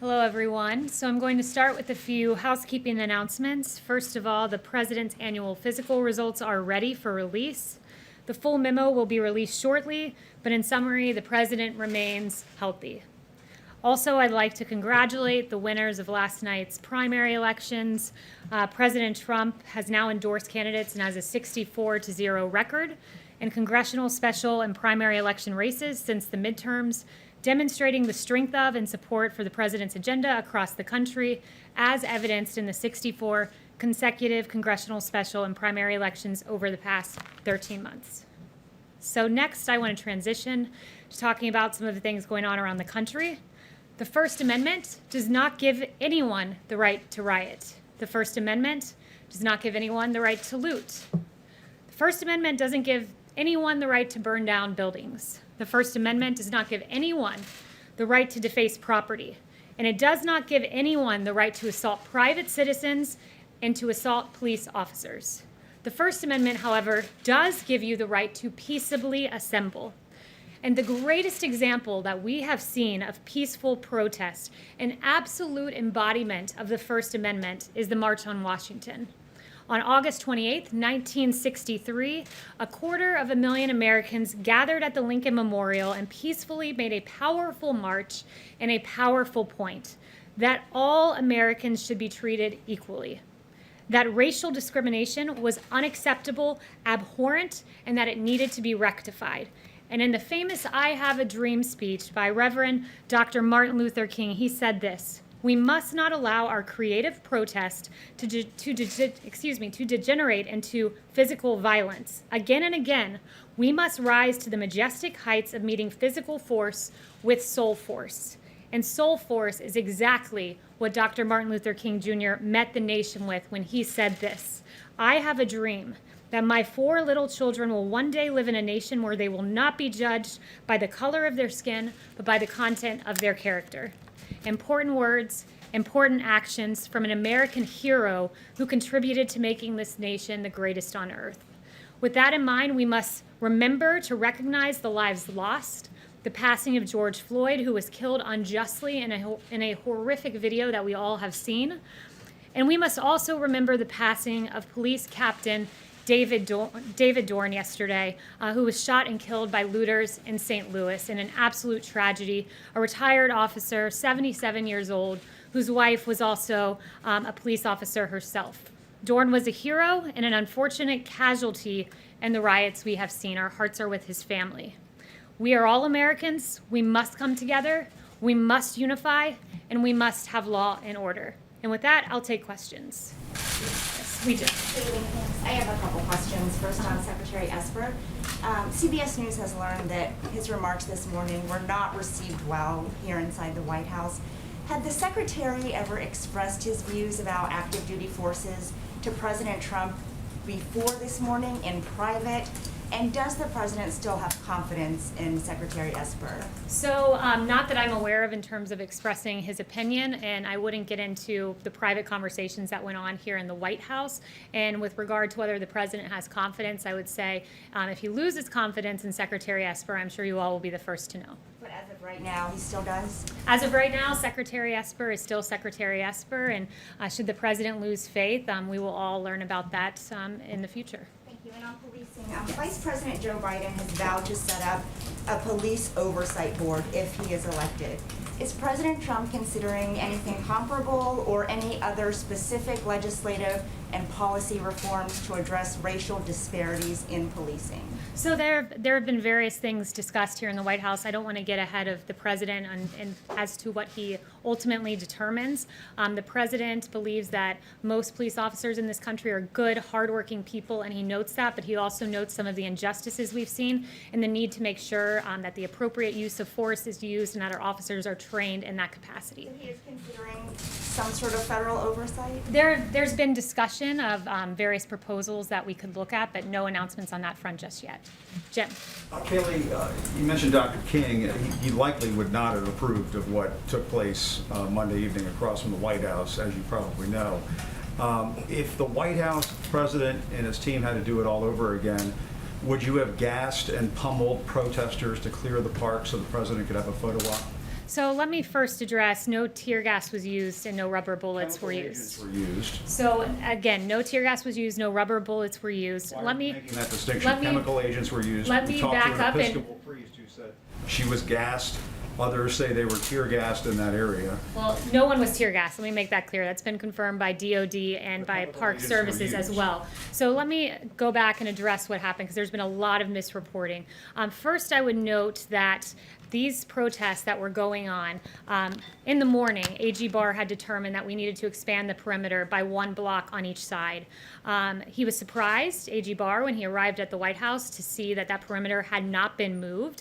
Hello, everyone. So I'm going to start with a few housekeeping announcements. First of all, the President's annual physical results are ready for release. The full memo will be released shortly, but in summary, the President remains healthy. Also, I'd like to congratulate the winners of last night's primary elections. President Trump has now endorsed candidates and has a 64-0 record in congressional, special, and primary election races since the midterms, demonstrating the strength of and support for the president's agenda across the country, as evidenced in the 64 consecutive congressional, special, and primary elections over the past 13 months. So next, I want to transition to talking about some of the things going on around the country. The First Amendment does not give anyone the right to riot. The First Amendment does not give anyone the right to loot. The First Amendment doesn't give anyone the right to burn down buildings. The First Amendment does not give anyone the right to deface property. And it does not give anyone the right to assault private citizens and to assault police officers. The First Amendment, however, does give you the right to peaceably assemble. And the greatest example that we have seen of peaceful protest, an absolute embodiment of the First Amendment, is the March on Washington. On August 28, 1963, 250,000 Americans gathered at the Lincoln Memorial and peacefully made a powerful march and a powerful point that all Americans should be treated equally, that racial discrimination was unacceptable, abhorrent, and that it needed to be rectified. And in the famous I Have a Dream speech by Reverend Dr. Martin Luther King, he said this: "We must not allow our creative protest to degenerate into physical violence. Again and again, we must rise to the majestic heights of meeting physical force with soul force." And soul force is exactly what Dr. Martin Luther King Jr. met the nation with when he said this: "I have a dream that my 4 little children will one day live in a nation where they will not be judged by the color of their skin, but by the content of their character." Important words, important actions from an American hero who contributed to making this nation the greatest on earth. With that in mind, we must remember to recognize the lives lost, the passing of George Floyd, who was killed unjustly in a horrific video that we all have seen. And we must also remember the passing of police captain David Dorn yesterday, who was shot and killed by looters in St. Louis in an absolute tragedy. A retired officer, 77 years old, whose wife was also a police officer herself. Dorn was a hero and an unfortunate casualty in the riots we have seen. Our hearts are with his family. We are all Americans. We must come together. We must unify, and we must have law and order. And with that, I'll take questions. Yes, we do. I have a couple questions. First on Secretary Esper. CBS News has learned that his remarks this morning were not received well here inside the White House. Had the Secretary ever expressed his views about active duty forces to President Trump before this morning in private? And does the President still have confidence in Secretary Esper? So not that I'm aware of in terms of expressing his opinion, and I wouldn't get into the private conversations that went on here in the White House. And with regard to whether the President has confidence, I would say if he loses confidence in Secretary Esper, I'm sure you all will be the first to know. But as of right now, he still does? As of right now, Secretary Esper is still Secretary Esper, and should the President lose faith, we will all learn about that in the future. And on policing, Vice President Joe Biden has vowed to set up a police oversight board if he is elected. Is President Trump considering anything comparable or any other specific legislative and policy reforms to address racial disparities in policing? So there have been various things discussed here in the White House. I don't want to get ahead of the President and as to what he ultimately determines. The President believes that most police officers in this country are good, hardworking people, and he notes that, but he also notes some of the injustices we've seen and the need to make sure that the appropriate use of force is used and that our officers are trained in that capacity. So he is considering some sort of federal oversight? There's been discussion of various proposals that we could look at, but no announcements on that front just yet. Jim. Kayleigh, you mentioned Dr. King. He likely would not have approved of what took place Monday evening across from the White House, as you probably know. If the White House president and his team had to do it all over again, would you have gassed and pummeled protesters to clear the park so the president could have a photo op? So let me first address no tear gas was used and no rubber bullets were Chemical used. agents were used. So again, no tear gas was used, no rubber bullets were used. Why are Let you me making that distinction? let me- Chemical agents were used. let We me talked to back an up and- Episcopal priest who said she was gassed. Others say they were tear gassed in that area. Well, no one was tear gas. Let me make that clear. That's been confirmed by DOD and But by chemical Park agents were Services as used. well. So let me go back and address what happened because there's been a lot of misreporting. First, I would note that these protests that were going on, in the morning, AG Barr had determined that we needed to expand the perimeter by 1 block on each side. He was surprised, AG Barr, when he arrived at the White House to see that that perimeter had not been moved.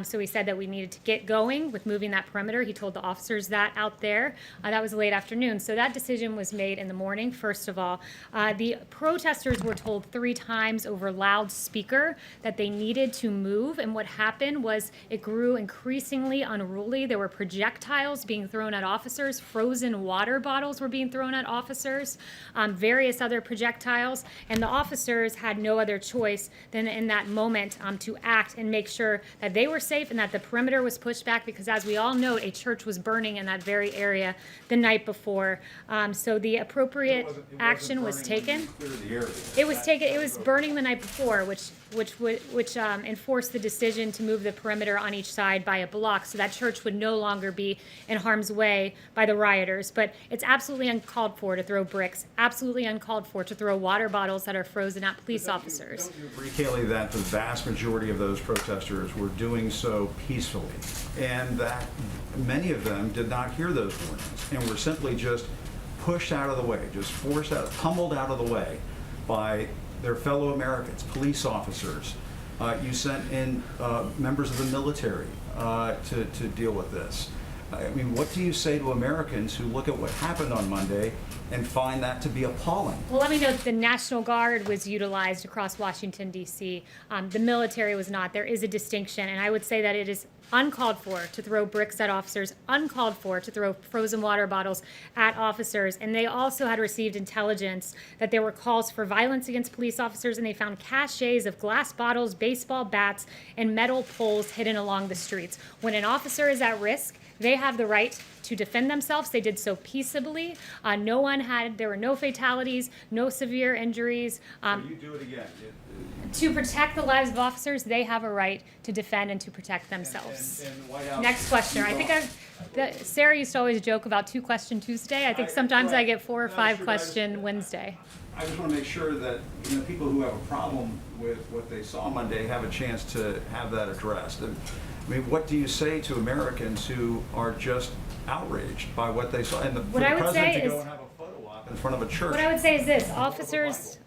So he said that we needed to get going with moving that perimeter. He told the officers that out there. That was late afternoon. So that decision was made in the morning, first of all. The protesters were told 3 times over loudspeaker that they needed to move. And what happened was it grew increasingly unruly. There were projectiles being thrown at officers. Frozen water bottles were being thrown at officers. Various other projectiles. And the officers had no other choice than in that moment to act and make sure that they were safe and that the perimeter was pushed back because, as we all know, a church was burning in that very area the night before. So the appropriate action was taken. It was burning the night before, which enforced the decision to move the perimeter on each side by a block, so that church would no longer be in harm's way by the rioters. But it's absolutely uncalled for to throw bricks, absolutely uncalled for to throw water bottles that are frozen at police officers. Don't you agree, Kaylee, that the vast majority of those protesters were doing so peacefully, and that many of them did not hear those warnings and were simply just pushed out of the way, just forced out, pummeled out of the way by their fellow Americans, police officers? You sent in members of the military to deal with this. I mean, what do you say to Americans who look at what happened on Monday and find that to be appalling? Well, let me note that the National Guard was utilized across Washington, D.C. The military was not. There is a distinction, and I would say that it is uncalled for to throw bricks at officers, uncalled for to throw frozen water bottles at officers. And they also had received intelligence that there were calls for violence against police officers, and they found caches of glass bottles, baseball bats, and metal poles hidden along the streets. When an officer is at risk, they have the right to defend themselves. They did so peaceably. There were no fatalities, no severe injuries. You do it again. To protect the lives of officers, they have a right to defend and to protect themselves. And the White House, Next question. I think Sarah used to always joke about 2 Question Tuesday. I think sometimes I get 4 or 5 Question Wednesday. I just want to make sure that people who have a problem with what they saw Monday have a chance to have that addressed. And, I mean, what do you say to Americans who are just outraged by what they saw? And for the president to go and have a photo op in front of a church. What I would say is this: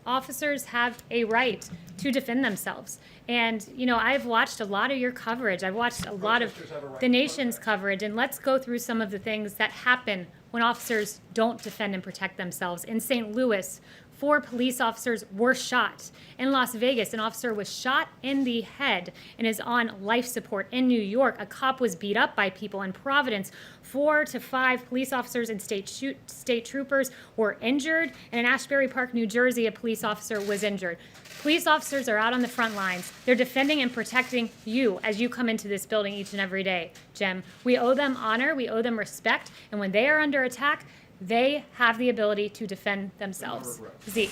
officers have a right to defend themselves. And I've watched a lot of your coverage. I've watched a lot of the nation's coverage, and let's go through some of the things that happen when officers don't defend and protect themselves. In St. Louis, 4 police officers were shot. In Las Vegas, an officer was shot in the head and is on life support. In New York, a cop was beat up by people. In Providence, 4 to 5 police officers and state troopers were injured. And in Ashbury Park, New Jersey, a police officer was injured. Police officers are out on the front lines. They're defending and protecting you as you come into this building each and every day, Jim. We owe them honor, we owe them respect, and when they are under attack, they have the ability to defend themselves. Zeke.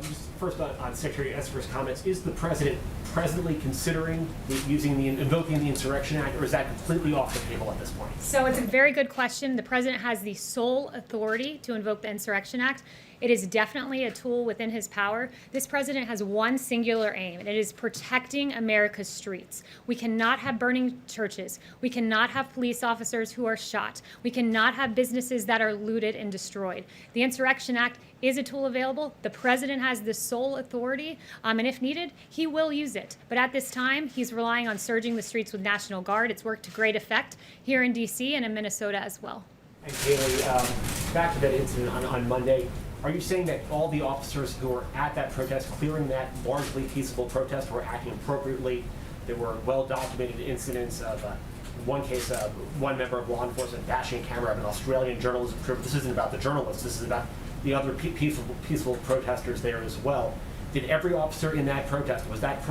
Just first on Secretary Esper's comments, is the president presently considering invoking the Insurrection Act, or is that completely off the table at this point? So it's a very good question. The president has the sole authority to invoke the Insurrection Act. It is definitely a tool within his power. This president has one singular aim, and it is protecting America's streets. We cannot have burning churches. We cannot have police officers who are shot. We cannot have businesses that are looted and destroyed. The Insurrection Act is a tool available. The president has the sole authority, and if needed, he will use it. But at this time, he's relying on surging the streets with National Guard. It's worked to great effect here in D.C. and in Minnesota as well. And Kaylee, back to that incident on Monday. Are you saying that all the officers who were at that protest, clearing that largely peaceful protest, were acting appropriately? There were well-documented incidents of one case, one member of law enforcement dashing a camera of an Australian journalist. This isn't about the journalists. This is about the other peaceful protesters there as well. Did every officer in that protest, was that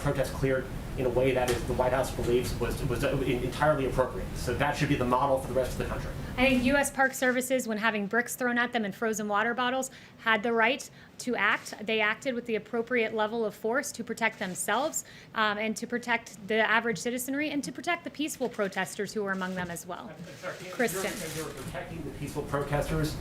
protest cleared in a way that is the White House believes was entirely appropriate. So that should be the model for the rest of the country. I think U.S. Park Services, when having bricks thrown at them and frozen water bottles, had the right to act. They acted with the appropriate level of force to protect themselves and to protect the average citizenry and to protect the peaceful protesters who were among them as well. Kristen. They were protecting the peaceful protesters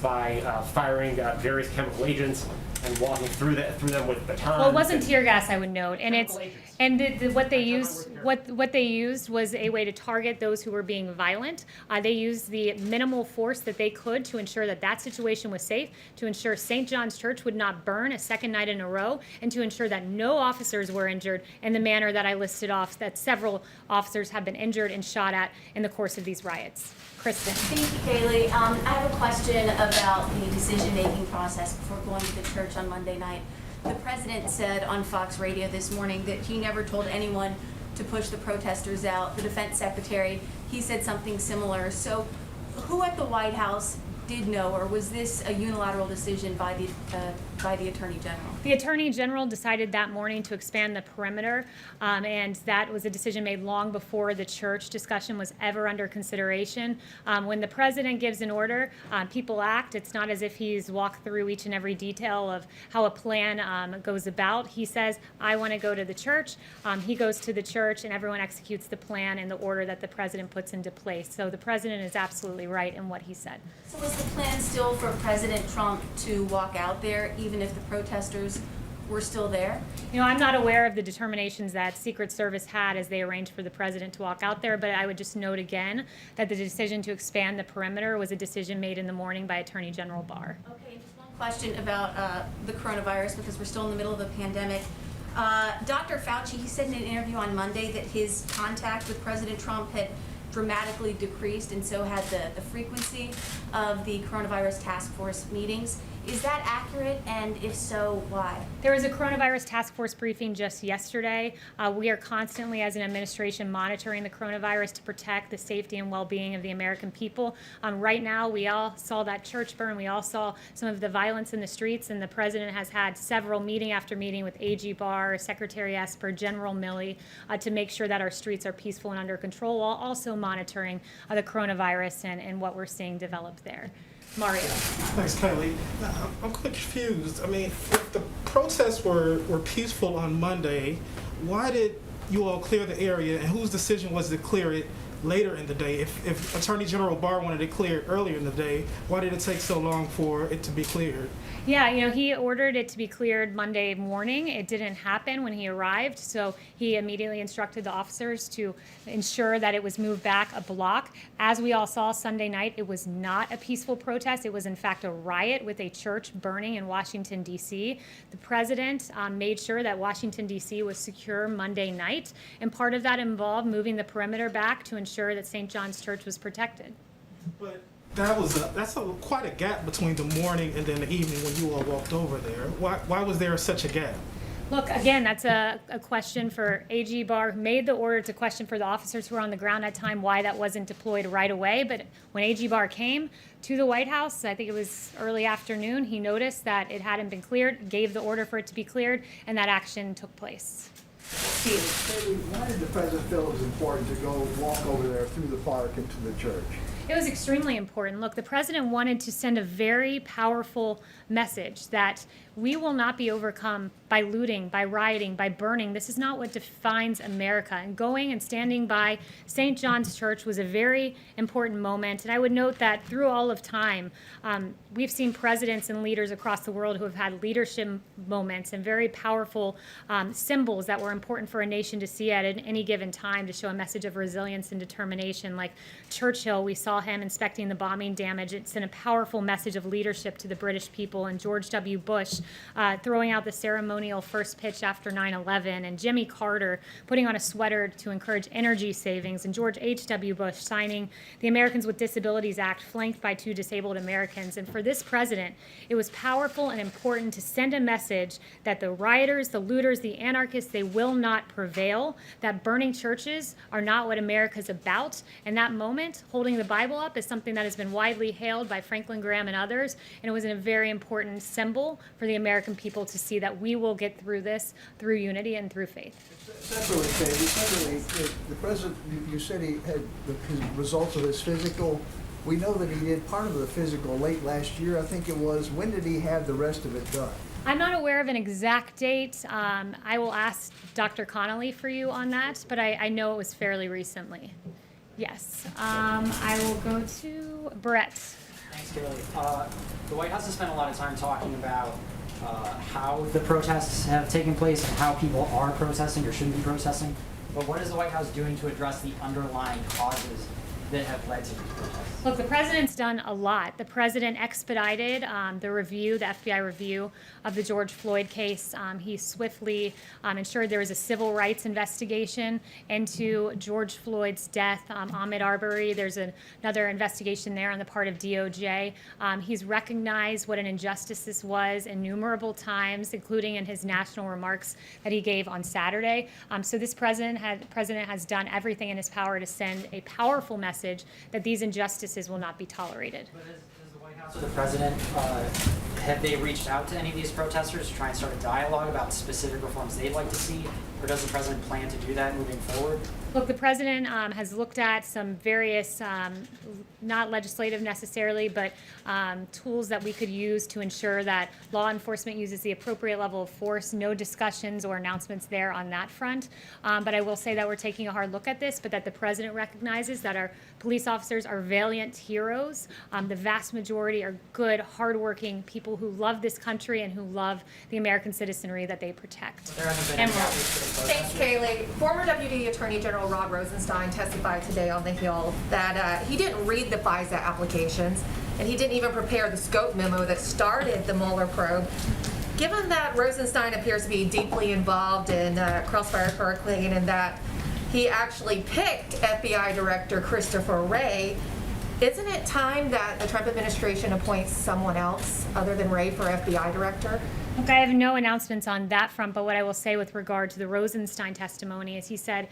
by firing various chemical agents and walking through them with batons. Well, it wasn't tear gas, I would note, and Chemical agents. what they That's used not what what they used was a way to target those who were being violent. They used the minimal force that they could to ensure that situation was safe, to ensure St. John's Church would not burn a second night in a row, and to ensure that no officers were injured in the manner that I listed off, that several officers have been injured and shot at in the course of these riots. Kristen. Thank you, Kaylee. I have a question about the decision-making process before going to the church on Monday night. The president said on Fox Radio this morning that he never told anyone to push the protesters out. The defense secretary, he said something similar. So who at the White House did know, or was this a unilateral decision by the Attorney General? The Attorney General decided that morning to expand the perimeter, and that was a decision made long before the church discussion was ever under consideration. When the president gives an order, people act. It's not as if he's walked through each and every detail of how a plan goes about. He says, I want to go to the church. He goes to the church, and everyone executes the plan in the order that the president puts into place. So the president is absolutely right in what he said. So was the plan still for President Trump to walk out there, even if the protesters were still there? You know, I'm not aware of the determinations that Secret Service had as they arranged for the president to walk out there, but I would just note again that the decision to expand the perimeter was a decision made in the morning by Attorney General Barr. Okay, and just one question about the coronavirus, because we're still in the middle of a pandemic. Dr. Fauci, he said in an interview on Monday that his contact with President Trump had dramatically decreased, and so had the frequency of the coronavirus task force meetings. Is that accurate, and if so, why? There was a coronavirus task force briefing just yesterday. We are constantly, as an administration, monitoring the coronavirus to protect the safety and well-being of the American people. Right now, we all saw that church burn. We all saw some of the violence in the streets, and the president has had several meeting after meeting with AG Barr, Secretary Esper, General Milley, to make sure that our streets are peaceful and under control, while also monitoring the coronavirus and what we're seeing develop there. Mario. Thanks, Kylie. I'm quite confused. I mean, if the protests were peaceful on Monday, why did you all clear the area, and whose decision was to clear it later in the day? If Attorney General Barr wanted it cleared earlier in the day, why did it take so long for it to be cleared? Yeah, you know, he ordered it to be cleared Monday morning. It didn't happen when he arrived, so he immediately instructed the officers to ensure that it was moved back a block. As we all saw Sunday night, it was not a peaceful protest. It was, in fact, a riot with a church burning in Washington, D.C. The president made sure that Washington, D.C. was secure Monday night, and part of that involved moving the perimeter back to ensure that St. John's Church was protected. But that's quite a gap between the morning and then the evening when you all walked over there. Why was there such a gap? Look, again, that's a question for AG Barr, who made the order. It's a question for the officers who were on the ground at the time, why that wasn't deployed right away. But when AG Barr came to the White House, I think it was early afternoon, he noticed that it hadn't been cleared, gave the order for it to be cleared, and that action took place. Why did the president feel it was important to go walk over there through the park into the church? It was extremely important. Look, the president wanted to send a very powerful message that we will not be overcome by looting, by rioting, by burning. This is not what defines America. And going and standing by St. John's Church was a very important moment. And I would note that through all of time, we've seen presidents and leaders across the world who have had leadership moments and very powerful symbols that were important for a nation to see at any given time to show a message of resilience and determination. Like Churchill, we saw him inspecting the bombing damage. It sent a powerful message of leadership to the British people. And George W. Bush throwing out the ceremonial first pitch after 9/11, and Jimmy Carter putting on a sweater to encourage energy savings, and George H.W. Bush signing the Americans with Disabilities Act, flanked by 2 disabled Americans. And for this president, it was powerful and important to send a message that the rioters, the looters, the anarchists, they will not prevail, that burning churches are not what America's about. And that moment, holding the Bible up, is something that has been widely hailed by Franklin Graham and others, and it was a very important symbol for the the American people to see that we will get through this through unity and through faith. Separately, the president, you said he had his results of his physical. We know that he did part of the physical late last year, I think it was. When did he have the rest of it done? I'm not aware of an exact date. I will ask Dr. Connolly for you on that, but I know it was fairly recently. Yes. I will go to Brett. Thanks, Kaylee. The White House has spent a lot of time talking about how the protests have taken place and how people are protesting or shouldn't be protesting. But what is the White House doing to address the underlying causes that have led to these protests? Look, the president's done a lot. The president expedited the review, the FBI review of the George Floyd case. He swiftly ensured there was a civil rights investigation into George Floyd's death. Ahmaud Arbery, there's another investigation there on the part of DOJ. He's recognized what an injustice this was innumerable times, including in his national remarks that he gave on Saturday. So this president has done everything in his power to send a powerful message that these injustices will not be tolerated. But does the White House or the president, have they reached out to any of these protesters to try and start a dialogue about specific reforms they'd like to see? Or does the president plan to do that moving forward? Look, the president has looked at some various, not legislative necessarily, but tools that we could use to ensure that law enforcement uses the appropriate level of force. No discussions or announcements there on that front. But I will say that we're taking a hard look at this, but that the president recognizes that our police officers are valiant heroes. The vast majority are good, hardworking people who love this country and who love the American citizenry that they protect. There hasn't been any outreach to the Thanks, protesters. Kaylee. Former Deputy Attorney General Rod Rosenstein testified today on the Hill that he didn't read the FISA applications, and he didn't even prepare the scope memo that started the Mueller probe. Given that Rosenstein appears to be deeply involved in Crossfire Hurricane and that he actually picked FBI Director Christopher Wray, isn't it time that the Trump administration appoints someone else other than Wray for FBI Director? Look, I have no announcements on that front, but what I will say with regard to the Rosenstein testimony is he said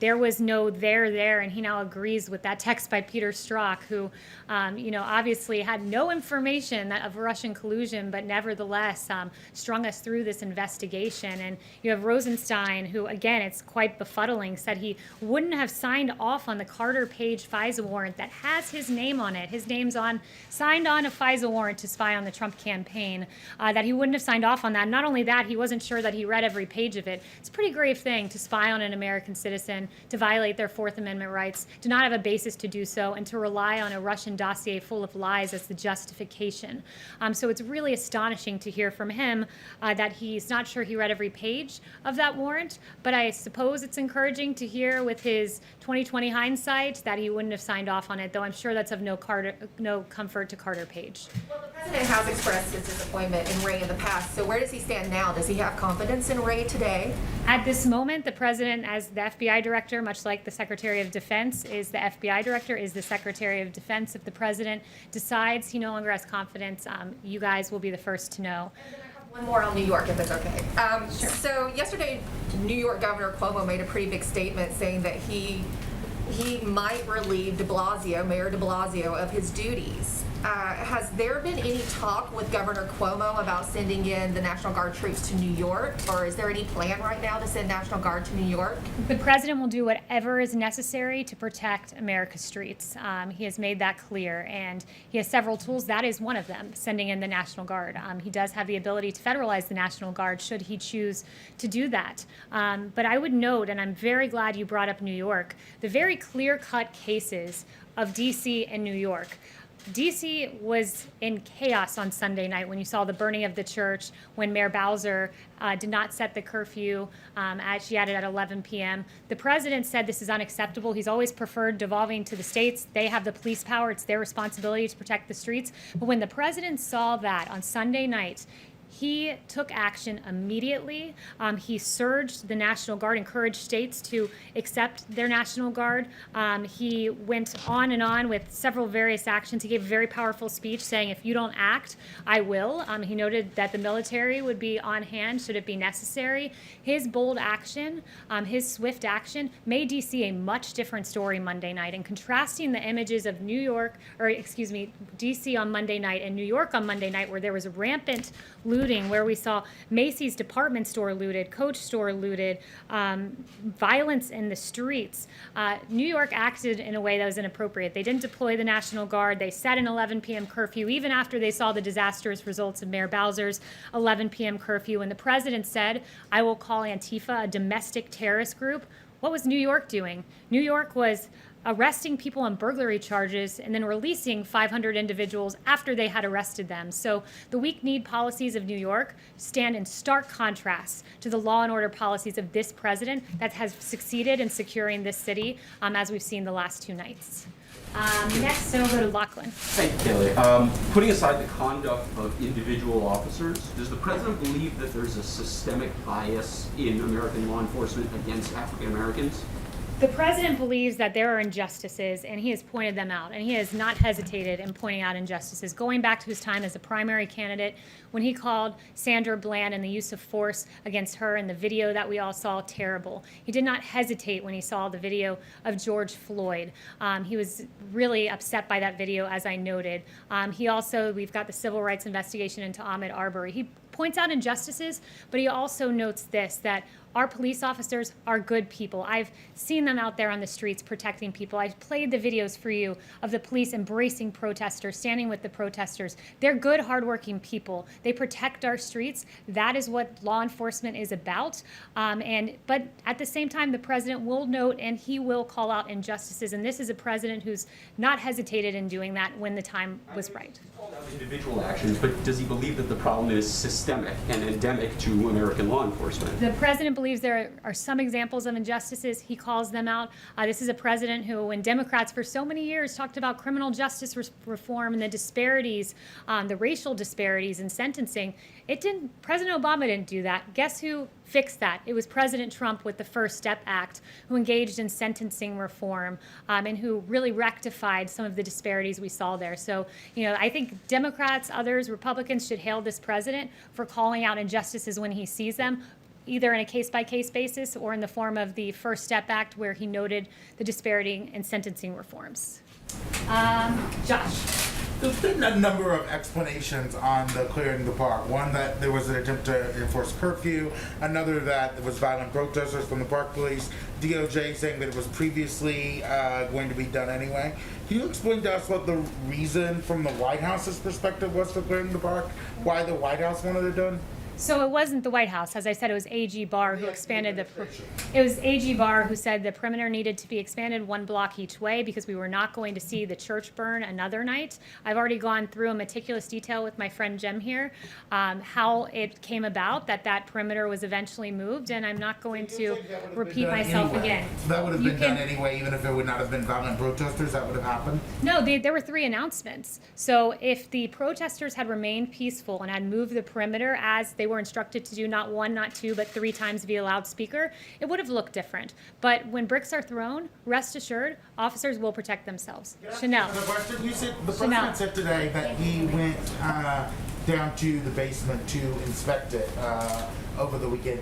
there was no there, and he now agrees with that text by Peter Strzok, who, obviously had no information of Russian collusion, but nevertheless strung us through this investigation. And you have Rosenstein, who, again, it's quite befuddling, said he wouldn't have signed off on the Carter Page FISA warrant that has his name on it. His name's signed on a FISA warrant to spy on the Trump campaign, that he wouldn't have signed off on that. Not only that, he wasn't sure that he read every page of it. It's a pretty grave thing to spy on an American citizen, to violate their Fourth Amendment rights, to not have a basis to do so, and to rely on a Russian dossier full of lies as the justification. So it's really astonishing to hear from him that he's not sure he read every page of that warrant, but I suppose it's encouraging to hear with his 2020 hindsight that he wouldn't have signed off on it, though I'm sure that's of no comfort to Carter Page. Well, the president has expressed his disappointment in Wray in the past, so where does he stand now? Does he have confidence in Wray today? At this moment, the president, as the FBI director, much like the Secretary of Defense is the FBI director, is the Secretary of Defense. If the president decides he no longer has confidence, you guys will be the first to know. And then I have one more on New York, if it's okay. Sure. So yesterday, New York Governor Cuomo made a pretty big statement saying that he might relieve Mayor de Blasio, of his duties. Has there been any talk with Governor Cuomo about sending in the National Guard troops to New York, or is there any plan right now to send National Guard to New York? The president will do whatever is necessary to protect America's streets. He has made that clear, and he has several tools. That is one of them, sending in the National Guard. He does have the ability to federalize the National Guard should he choose to do that. But I would note, and I'm very glad you brought up New York, the very clear-cut cases of D.C. and New York. D.C. was in chaos on Sunday night when you saw the burning of the church, when Mayor Bowser did not set the curfew, as she had it at 11 p.m. The president said this is unacceptable. He's always preferred devolving to the states. They have the police power. It's their responsibility to protect the streets. But when the president saw that on Sunday night, he took action immediately. He surged the National Guard, encouraged states to accept their National Guard. He went on and on with several various actions. He gave a very powerful speech saying, if you don't act, I will. He noted that the military would be on hand should it be necessary. His bold action, his swift action, made D.C. a much different story Monday night. And contrasting the images of D.C. on Monday night and New York on Monday night, where there was rampant looting looting, where we saw Macy's department store looted, Coach store looted, violence in the streets. New York acted in a way that was inappropriate. They didn't deploy the National Guard. They set an 11 p.m. curfew, even after they saw the disastrous results of Mayor Bowser's 11 p.m. curfew. And the president said, "I will call Antifa a domestic terrorist group." What was New York doing? New York was arresting people on burglary charges and then releasing 500 individuals after they had arrested them. So the weak-kneed policies of New York stand in stark contrast to the law and order policies of this president that has succeeded in securing this city, as we've seen the last 2 nights. Next, we'll go to Lachlan. Thank you, Kelly. Putting aside the conduct of individual officers, does the president believe that there's a systemic bias in American law enforcement against African Americans? The president believes that there are injustices, and he has pointed them out, and he has not hesitated in pointing out injustices, going back to his time as a primary candidate when he called Sandra Bland and the use of force against her in the video that we all saw terrible. He did not hesitate when he saw the video of George Floyd. He was really upset by that video, as I noted. We've got the civil rights investigation into Ahmaud Arbery. He points out injustices, but he also notes this, that our police officers are good people. I've seen them out there on the streets protecting people. I've played the videos for you of the police embracing protesters, standing with the protesters. They're good, hardworking people. They protect our streets. That is what law enforcement is about. But at the same time, the president will note and he will call out injustices. And this is a president who's not hesitated in doing that when the time was right. Individual actions, but does he believe that the problem is systemic and endemic to American law enforcement? The president believes there are some examples of injustices. He calls them out. This is a president who, when Democrats for so many years talked about criminal justice reform and the disparities, the racial disparities in sentencing, President Obama didn't do that. Guess who fixed that? It was President Trump with the First Step Act, who engaged in sentencing reform and who really rectified some of the disparities we saw there. So, I think Democrats, others, Republicans should hail this president for calling out injustices when he sees them, either in a case-by-case basis or in the form of the First Step Act, where he noted the disparity in sentencing reforms. Josh. There's been a number of explanations on the clearing the park. One, that there was an attempt to enforce curfew. Another, that there was violent protesters from the park police. DOJ saying that it was previously going to be done anyway. Can you explain to us what the reason from the White House's perspective was for clearing the park? Why the White House wanted it done? So it wasn't the White House. As I said, it was A.G. Barr who expanded it was A.G. Barr who said the perimeter needed to be expanded 1 block each way because we were not going to see the church burn another night. I've already gone through in meticulous detail with my friend Jem here how it came about that perimeter was eventually moved, and I'm not going to repeat myself again. So that would have been done anyway, even if it would not have been violent protesters, that would have happened? No, there were 3 announcements. So if the protesters had remained peaceful and had moved the perimeter as they were instructed to do, not 1, not 2, but 3 times via loudspeaker, it would have looked different. But when bricks are thrown, rest assured, officers will protect themselves. Chanel. You said the president said today that he went down to the basement to inspect it over the weekend.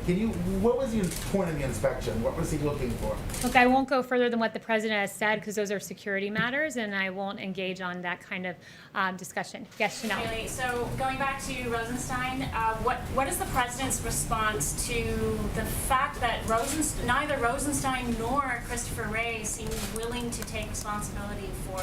What was the point of the inspection? What was he looking for? Look, I won't go further than what the president has said because those are security matters, and I won't engage on that kind of discussion. Yes, Chanel. Really, so going back to Rosenstein, what is the president's response to the fact that neither Rosenstein nor Christopher Wray seem willing to take responsibility for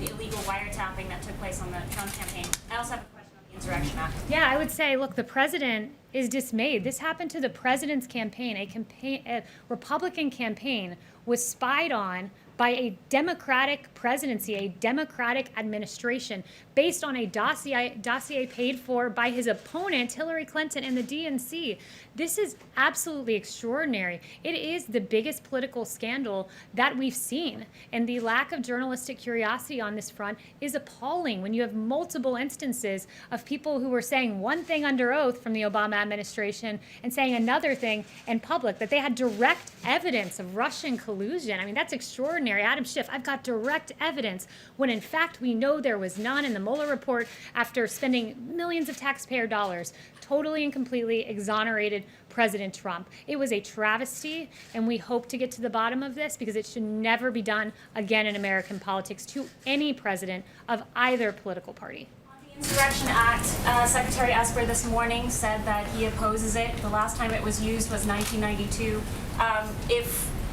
the illegal wiretapping that took place on the Trump campaign? I also have a question on the Insurrection Act. Yeah, I would say, look, the president is dismayed. This happened to the president's campaign. A Republican campaign was spied on by a Democratic presidency, a Democratic administration, based on a dossier paid for by his opponent, Hillary Clinton, and the DNC. This is absolutely extraordinary. It is the biggest political scandal that we've seen, and the lack of journalistic curiosity on this front is appalling when you have multiple instances of people who were saying one thing under oath from the Obama administration and saying another thing in public, that they had direct evidence of Russian collusion. I mean, that's extraordinary. Adam Schiff, I've got direct evidence, when in fact we know there was none. In the Mueller report, after spending millions of taxpayer dollars, totally and completely exonerated President Trump. It was a travesty, and we hope to get to the bottom of this because it should never be done again in American politics to any president of either political party. On the Insurrection Act, Secretary Esper this morning said that he opposes it. The last time it was used was 1992.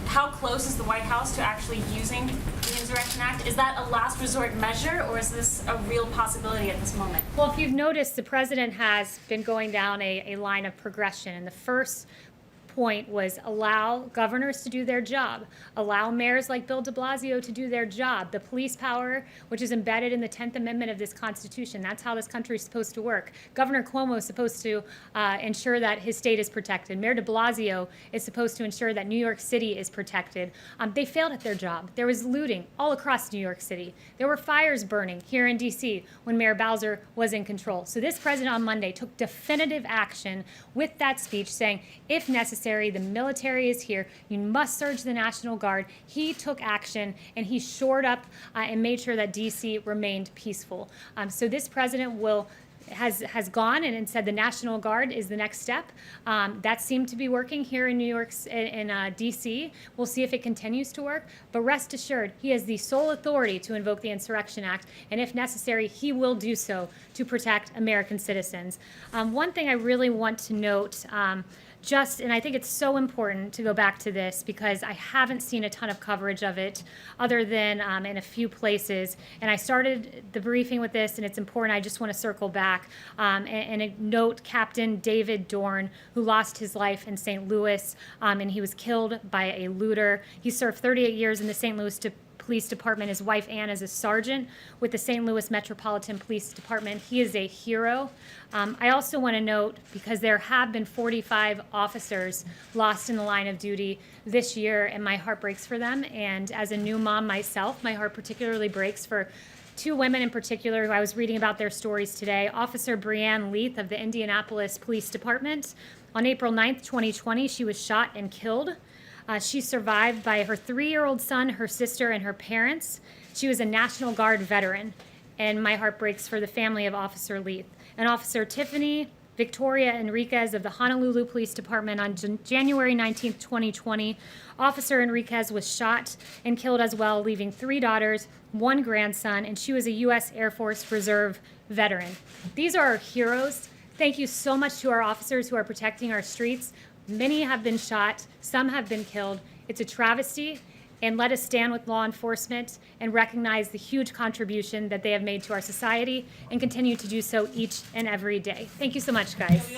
How close is the White House to actually using the Insurrection Act? Is that a last resort measure, or is this a real possibility at this moment? Well, if you've noticed, the president has been going down a line of progression. And the first point was allow governors to do their job, allow mayors like Bill de Blasio to do their job, the police power, which is embedded in the 10th Amendment of this Constitution. That's how this country is supposed to work. Governor Cuomo is supposed to ensure that his state is protected. Mayor de Blasio is supposed to ensure that New York City is protected. They failed at their job. There was looting all across New York City. There were fires burning here in D.C. when Mayor Bowser was in control. So this president on Monday took definitive action with that speech saying, if necessary, the military is here. You must surge the National Guard. He took action and he shored up and made sure that D.C. remained peaceful. So this president has gone and said the National Guard is the next step. That seemed to be working here in New York, in D.C. We'll see if it continues to work. But rest assured, he has the sole authority to invoke the Insurrection Act, and if necessary, he will do so to protect American citizens. One thing I really want to note, and I think it's so important to go back to this because I haven't seen a ton of coverage of it other than in a few places. And I started the briefing with this, and it's important. I just want to circle back and note Captain David Dorn, who lost his life in St. Louis, and he was killed by a looter. He served 38 years in the St. Louis Police Department. His wife, Ann, is a sergeant with the St. Louis Metropolitan Police Department. He is a hero. I also want to note, because there have been 45 officers lost in the line of duty this year, and my heart breaks for them. And as a new mom myself, my heart particularly breaks for two women in particular who I was reading about their stories today. Officer Breanne Leath of the Indianapolis Police Department. On April 9th, 2020, she was shot and killed. She survived by her 3-year-old son, her sister, and her parents. She was a National Guard veteran, and my heart breaks for the family of Officer Leath. And Officer Tiffany Victoria Enriquez of the Honolulu Police Department on January 19th, 2020. Officer Enriquez was shot and killed as well, leaving 3 daughters, 1 grandson, and she was a U.S. Air Force Reserve veteran. These are our heroes. Thank you so much to our officers who are protecting our streets. Many have been shot, some have been killed. It's a travesty, and let us stand with law enforcement and recognize the huge contribution that they have made to our society and continue to do so each and every day. Thank you so much, guys.